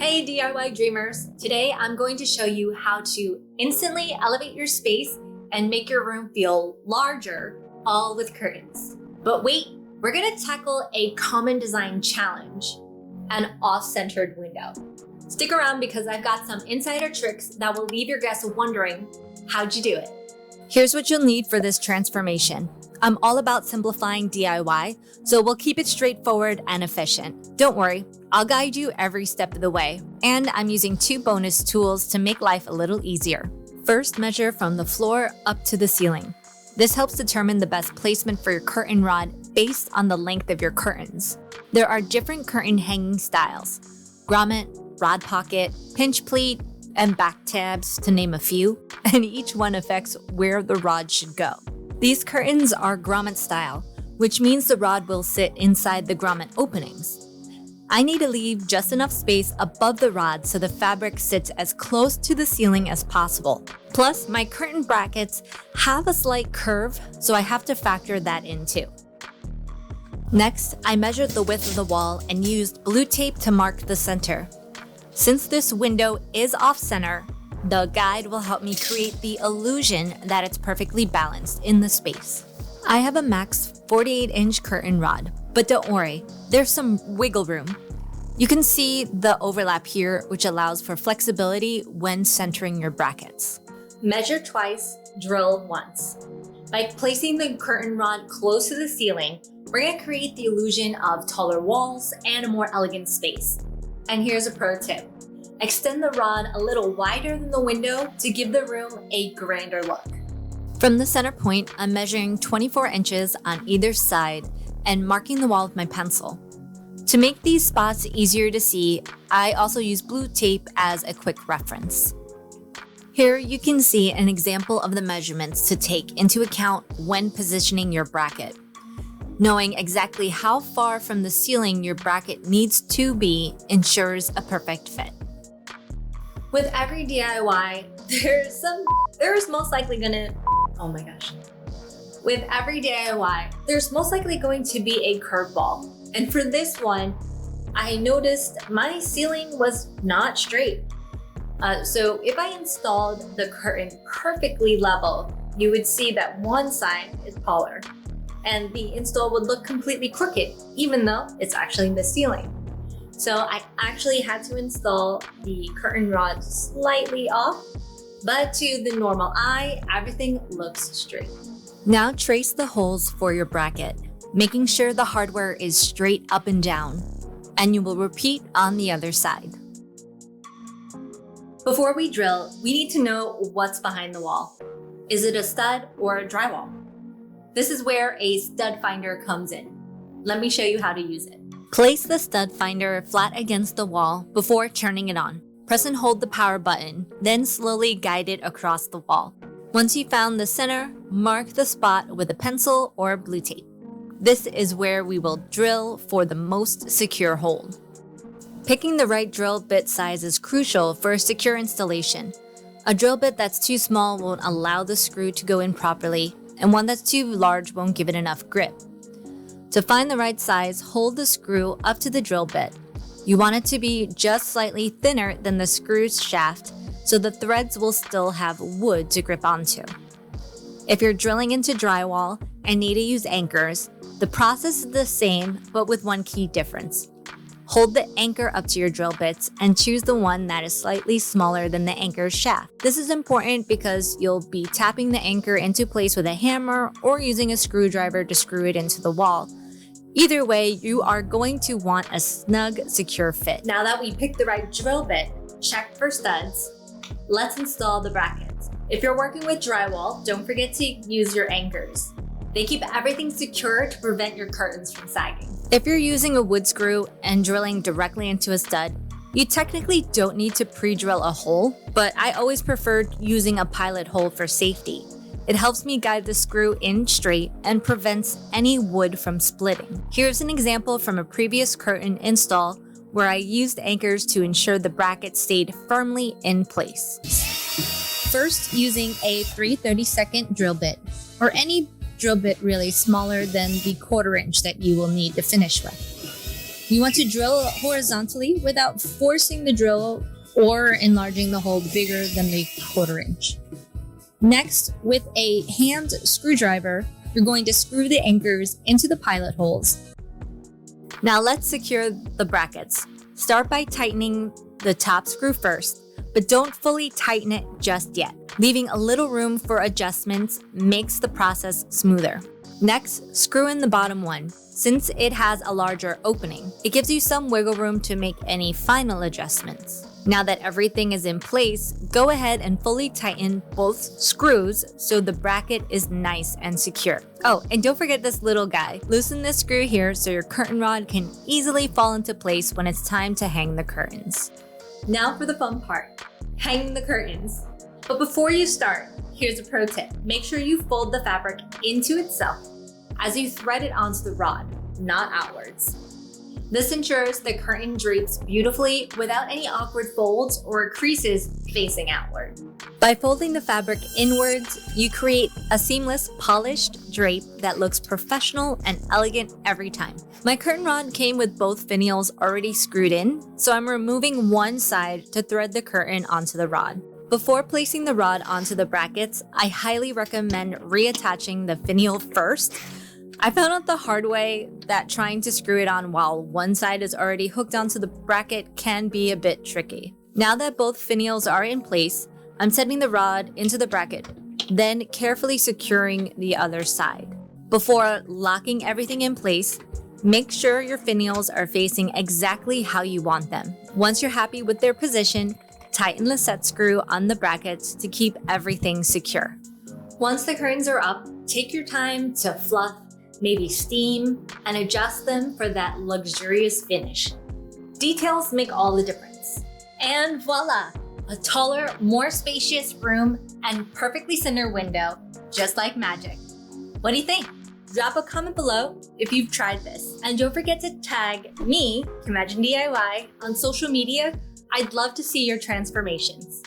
Hey DIY dreamers! Today I'm going to show you how to instantly elevate your space and make your room feel larger, all with curtains. But wait, we're gonna tackle a common design challenge, an off-centered window. Stick around because I've got some insider tricks that will leave your guests wondering, how'd you do it? Here's what you'll need for this transformation. I'm all about simplifying DIY, so we'll keep it straightforward and efficient. Don't worry, I'll guide you every step of the way. And I'm using 2 bonus tools to make life a little easier. First, measure from the floor up to the ceiling. This helps determine the best placement for your curtain rod based on the length of your curtains. There are different curtain hanging styles: grommet, rod pocket, pinch pleat, and back tabs, to name a few, and each one affects where the rod should go. These curtains are grommet style, which means the rod will sit inside the grommet openings. I need to leave just enough space above the rod so the fabric sits as close to the ceiling as possible. Plus, my curtain brackets have a slight curve, so I have to factor that in too. Next, I measured the width of the wall and used blue tape to mark the center. Since this window is off-center, the guide will help me create the illusion that it's perfectly balanced in the space. I have a max 48-inch curtain rod, but don't worry, there's some wiggle room. You can see the overlap here, which allows for flexibility when centering your brackets. Measure twice, drill once. By placing the curtain rod close to the ceiling, we're gonna create the illusion of taller walls and a more elegant space. And here's a pro tip. Extend the rod a little wider than the window to give the room a grander look. From the center point, I'm measuring 24 inches on either side and marking the wall with my pencil. To make these spots easier to see, I also use blue tape as a quick reference. Here you can see an example of the measurements to take into account when positioning your bracket. Knowing exactly how far from the ceiling your bracket needs to be ensures a perfect fit. With every DIY, there's most likely going to be a curveball. And for this one, I noticed my ceiling was not straight. So if I installed the curtain perfectly level, you would see that one side is taller and the install would look completely crooked, even though it's actually the ceiling. So I actually had to install the curtain rod slightly off, but to the normal eye, everything looks straight. Now trace the holes for your bracket, making sure the hardware is straight up and down, and you will repeat on the other side. Before we drill, we need to know what's behind the wall. Is it a stud or a drywall? This is where a Studfinder comes in. Let me show you how to use it. Place the Studfinder flat against the wall before turning it on. Press and hold the power button, then slowly guide it across the wall. Once you've found the center, mark the spot with a pencil or blue tape. This is where we will drill for the most secure hold. Picking the right drill bit size is crucial for a secure installation. A drill bit that's too small won't allow the screw to go in properly, and one that's too large won't give it enough grip. To find the right size, hold the screw up to the drill bit. You want it to be just slightly thinner than the screw's shaft, so the threads will still have wood to grip onto. If you're drilling into drywall and need to use anchors, the process is the same, but with one key difference. Hold the anchor up to your drill bits and choose the one that is slightly smaller than the anchor's shaft. This is important because you'll be tapping the anchor into place with a hammer or using a screwdriver to screw it into the wall. Either way, you are going to want a snug, secure fit. Now that we picked the right drill bit, check for studs, let's install the brackets. If you're working with drywall, don't forget to use your anchors. They keep everything secure to prevent your curtains from sagging. If you're using a wood screw and drilling directly into a stud, you technically don't need to pre-drill a hole, but I always preferred using a pilot hole for safety. It helps me guide the screw in straight and prevents any wood from splitting. Here's an example from a previous curtain install where I used anchors to ensure the bracket stayed firmly in place. First, using a 3/32 drill bit, or any drill bit really smaller than the 1/4 inch that you will need to finish with. You want to drill horizontally without forcing the drill or enlarging the hole bigger than the 1/4 inch. Next, with a hand screwdriver, you're going to screw the anchors into the pilot holes. Now let's secure the brackets. Start by tightening the top screw first, but don't fully tighten it just yet. Leaving a little room for adjustments makes the process smoother. Next, screw in the bottom one. Since it has a larger opening, it gives you some wiggle room to make any final adjustments. Now that everything is in place, go ahead and fully tighten both screws so the bracket is nice and secure. Oh, and don't forget this little guy. Loosen this screw here so your curtain rod can easily fall into place when it's time to hang the curtains. Now for the fun part, hanging the curtains. But before you start, here's a pro tip. Make sure you fold the fabric into itself as you thread it onto the rod, not outwards. This ensures the curtain drapes beautifully without any awkward folds or creases facing outward. By folding the fabric inwards, you create a seamless, polished drape that looks professional and elegant every time. My curtain rod came with both finials already screwed in, so I'm removing one side to thread the curtain onto the rod. Before placing the rod onto the brackets, I highly recommend reattaching the finial first. I found out the hard way that trying to screw it on while one side is already hooked onto the bracket can be a bit tricky. Now that both finials are in place, I'm setting the rod into the bracket, then carefully securing the other side. Before locking everything in place, make sure your finials are facing exactly how you want them. Once you're happy with their position, tighten the set screw on the brackets to keep everything secure. Once the curtains are up, take your time to fluff, maybe steam, and adjust them for that luxurious finish. Details make all the difference. And voila, a taller, more spacious room and perfectly centered window, just like magic. What do you think? Drop a comment below if you've tried this. And don't forget to tag me, Kimagine DIY, on social media. I'd love to see your transformations.